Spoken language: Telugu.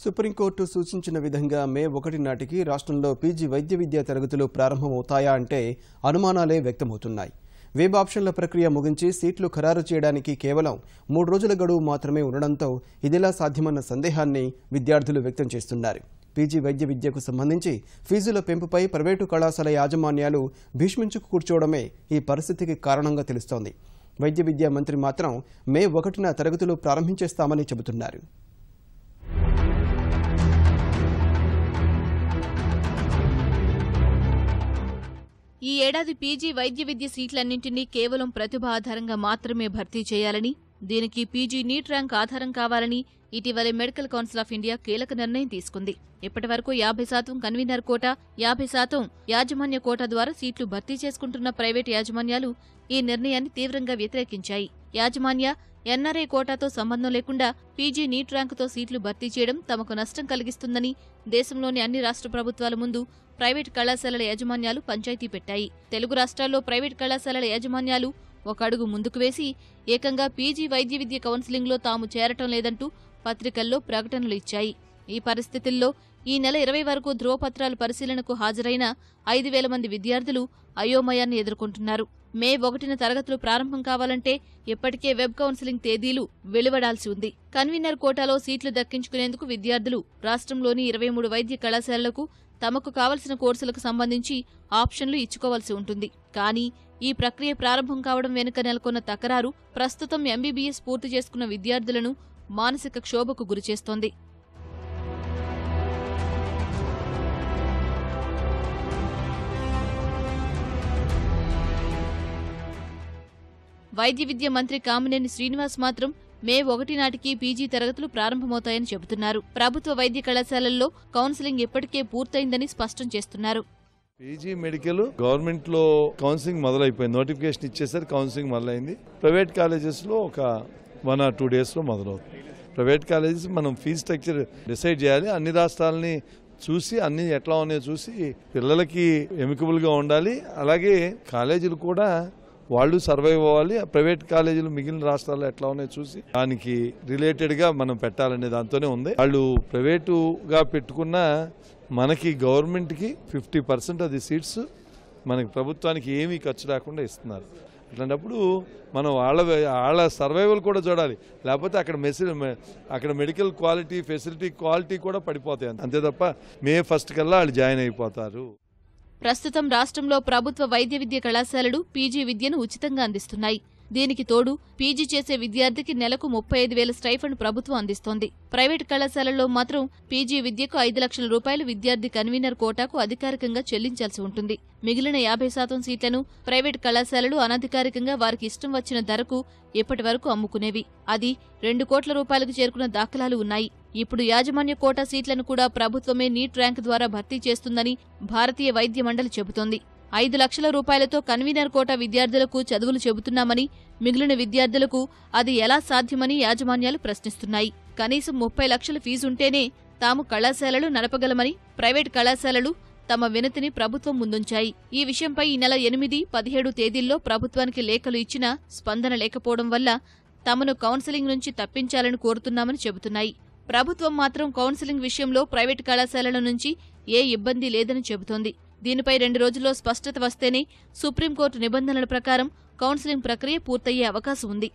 సుప్రీంకోర్టు సూచించిన విధంగా మే 1 నాటికి రాష్ట్రంలో పీజీ వైద్య విద్యా తరగతులు ప్రారంభమవుతాయా అంటే అనుమానాలే వ్యక్తమవుతున్నాయి. వెబ్ ఆప్షన్ల ప్రక్రియ ముగించి సీట్లు ఖరారు చేయడానికి కేవలం 3 రోజుల గడువు మాత్రమే ఉండడంతో ఇదిలా సాధ్యమన్న సందేహాన్ని విద్యార్థులు వ్యక్తం చేస్తున్నారు. పీజీ వైద్య విద్యకు సంబంధించి ఫీజుల పెంపుపై ప్రైవేటు కళాశాల యాజమాన్యాలు భీష్మించుకు కూర్చోవడమే ఈ పరిస్థితికి కారణంగా తెలుస్తోంది. వైద్య విద్యా మంత్రి మాత్రం మే 1న తరగతులు ప్రారంభించేస్తామని చెబుతున్నారు. ఈ ఏడాది పీజీ వైద్య విద్య సీట్లన్నింటినీ కేవలం ప్రతిభ ఆధారంగా మాత్రమే భర్తీ చేయాలని, దీనికి పీజీ నీట్ ర్యాంక్ ఆధారం కావాలని ఇటీవలే మెడికల్ కౌన్సిల్ ఆఫ్ ఇండియా కీలక నిర్ణయం తీసుకుంది. ఇప్పటివరకు 50% కన్వీనర్ కోటా, 50% యాజమాన్య కోటా ద్వారా సీట్లు భర్తీ చేసుకుంటున్న ప్రైవేటు యాజమాన్యాలు ఈ నిర్ణయాన్ని తీవ్రంగా వ్యతిరేకించాయి. యాజమాన్య ఎన్ఆర్ఐ కోటాతో సంబంధం లేకుండా పీజీ నీట్ ర్యాంకుతో సీట్లు భర్తీ చేయడం తమకు నష్టం కలిగిస్తుందని దేశంలోని అన్ని రాష్ట్ర ప్రభుత్వాల ముందు ప్రైవేటు కళాశాలల యాజమాన్యాలు పంచాయతీ పెట్టాయి. తెలుగు రాష్ట్రాల్లో ప్రైవేటు కళాశాలల యాజమాన్యాలు ఒక అడుగు ముందుకు వేసి ఏకంగా పీజీ వైద్య విద్య కౌన్సిలింగ్లో తాము చేరటం లేదంటూ పత్రికల్లో ప్రకటనలు ఇచ్చాయి. ఈ పరిస్థితుల్లో ఈ నెల 20 వరకు ధ్రువపత్రాల పరిశీలనకు హాజరైన 5,000 మంది విద్యార్థులు అయోమయాన్ని ఎదుర్కొంటున్నారు. మే 1న తరగతులు ప్రారంభం కావాలంటే ఇప్పటికే వెబ్ కౌన్సిలింగ్ తేదీలు వెలువడాల్సి ఉంది. కన్వీనర్ కోటాలో సీట్లు దక్కించుకునేందుకు విద్యార్థులు రాష్ట్రంలోని 23 వైద్య కళాశాలలకు తమకు కావలసిన కోర్సులకు సంబంధించి ఆప్షన్లు ఇచ్చుకోవాల్సి ఉంటుంది. కానీ ఈ ప్రక్రియ ప్రారంభం కావడం వెనుక నెలకొన్న తకరారు ప్రస్తుతం ఎంబీబీఎస్ పూర్తి చేసుకున్న విద్యార్థులను మానసిక క్షోభకు గురిచేస్తోంది. వైద్య విద్య మంత్రి కామినేని శ్రీనివాస్ మాత్రం మే 1 నాటికి పీజీ తరగతులు ప్రారంభమవుతాయని చెబుతున్నారు. ప్రభుత్వ వైద్య కళాశాలల్లో కౌన్సిలింగ్ ఇప్పటికే పూర్తయిందని స్పష్టం చేస్తున్నారు. పీజీ మెడికల్ గవర్నమెంట్ లో కౌన్సిలింగ్ మొదలైపోయింది. నోటిఫికేషన్ ఇచ్చేసరికి కౌన్సిలింగ్ మొదలైంది. ప్రైవేట్ కాలేజెస్ లో ఒక 1 or 2 days లో మొదలవుతుంది. ప్రైవేట్ కాలేజెస్ మనం ఫీజు స్ట్రక్చర్ డిసైడ్ చేయాలి. అన్ని రాష్ట్రాలని చూసి అన్ని ఎట్లా ఉన్నాయో చూసి పిల్లలకి ఎమికబుల్ గా ఉండాలి. అలాగే కాలేజీలు కూడా వాళ్ళు సర్వైవ్ అవ్వాలి. ప్రైవేట్ కాలేజీలు మిగిలిన రాష్ట్రాల్లో ఎట్లా ఉన్నాయో చూసి దానికి రిలేటెడ్ గా మనం పెట్టాలనే దాంతోనే ఉంది. వాళ్ళు ప్రైవేటుగా పెట్టుకున్న మనకి గవర్నమెంట్ కి 50% ఆఫ్ ది సీట్స్ మనకి ప్రభుత్వానికి ఏమీ ఖర్చు లేకుండా ఇస్తున్నారు. అట్లాంటప్పుడు మనం వాళ్ళ సర్వైవల్ కూడా చూడాలి. లేకపోతే అక్కడ మెడికల్ క్వాలిటీ, ఫెసిలిటీ క్వాలిటీ కూడా పడిపోతాయి. అంతే తప్ప మే 1 కల్లా వాళ్ళు జాయిన్ అయిపోతారు. ప్రస్తుతం రాష్ట్రంలో ప్రభుత్వ వైద్య విద్య కళాశాలలు పీజీ విద్యను ఉచితంగా అందిస్తున్నాయి. దీనికి తోడు పీజీ చేసే విద్యార్థికి నెలకు 35,000 స్టైఫండ్ ప్రభుత్వం అందిస్తోంది. ప్రైవేటు కళాశాలల్లో మాత్రం పీజీ విద్యకు 5 లక్షల రూపాయలు విద్యార్థి కన్వీనర్ కోటాకు అధికారికంగా చెల్లించాల్సి ఉంటుంది. మిగిలిన 50% సీట్లను ప్రైవేటు కళాశాలలు అనధికారికంగా వారికి ఇష్టం వచ్చిన ధరకు ఇప్పటి వరకు అమ్ముకునేవి. అది 2 కోట్ల రూపాయలకు చేరుకున్న దాఖలాలు ఉన్నాయి. ఇప్పుడు యాజమాన్య కోటా సీట్లను కూడా ప్రభుత్వమే నీట్ ర్యాంక్ ద్వారా భర్తీ చేస్తుందని భారతీయ వైద్య మండలి చెబుతోంది. 5 లక్షల రూపాయలతో కన్వీనర్ కోటా విద్యార్థులకు చదువులు చెబుతున్నామని, మిగిలిన విద్యార్థులకు అది ఎలా సాధ్యమని యాజమాన్యాలు ప్రశ్నిస్తున్నాయి. కనీసం 30 లక్షల ఫీజుంటేనే తాము కళాశాలలు నడపగలమని ప్రైవేటు కళాశాలలు తమ వినతిని ప్రభుత్వం ముందుంచాయి. ఈ విషయంపై ఈ నెల 8, 17 తేదీల్లో ప్రభుత్వానికి లేఖలు ఇచ్చినా స్పందన లేకపోవడం వల్ల తమను కౌన్సిలింగ్ నుంచి తప్పించాలని కోరుతున్నామని చెబుతున్నాయి. ప్రభుత్వం మాత్రం కౌన్సిలింగ్ విషయంలో ప్రైవేటు కళాశాలల నుంచి ఏ ఇబ్బంది లేదని చెబుతోంది. దీనిపై 2 రోజుల్లో స్పష్టత వస్తేనే సుప్రీంకోర్టు నిబంధనల ప్రకారం కౌన్సిలింగ్ ప్రక్రియ పూర్తయ్యే అవకాశం ఉంది.